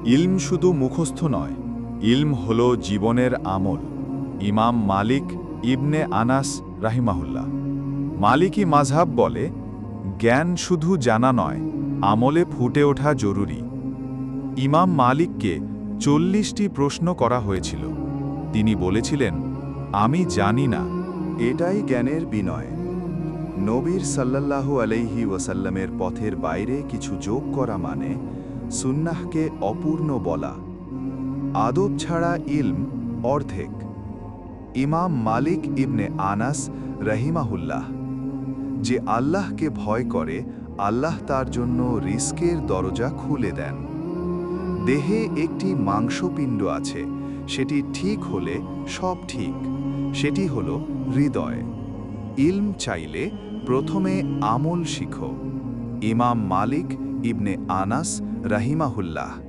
ইলম শুধু মুখস্থ নয়, ইলম হল জীবনের আমল। ইমাম মালিক ইবনে আনাস রাহিমাহুল্লাহ। মালিকি মাযহাব বলে, জ্ঞান শুধু জানা নয়, আমলে ফুটে ওঠা জরুরি। ইমাম মালিককে ৪০টি প্রশ্ন করা হয়েছিল। তিনি বলেছিলেন, আমি জানি না। এটাই জ্ঞানের বিনয়। নবীর সাল্লাল্লাহু আলাইহি ওয়াসাল্লামের পথের বাইরে কিছু যোগ করা মানে সুন্নাহকে অপূর্ণ বলা। আদব ছাড়া ইলম অর্ধেক। ইমাম মালিক ইবনে আনাস রাহিমাহুল্লাহ। যে আল্লাহকে ভয় করে, আল্লাহ তার জন্য রিস্কের দরজা খুলে দেন। দেহে একটি মাংসপিণ্ড আছে, সেটি ঠিক হলে সব ঠিক। সেটি হলো হৃদয়। ইলম চাইলে প্রথমে আমল শিখো। ইমাম মালিক ইবনে আনাস রাহিমাহুল্লাহ।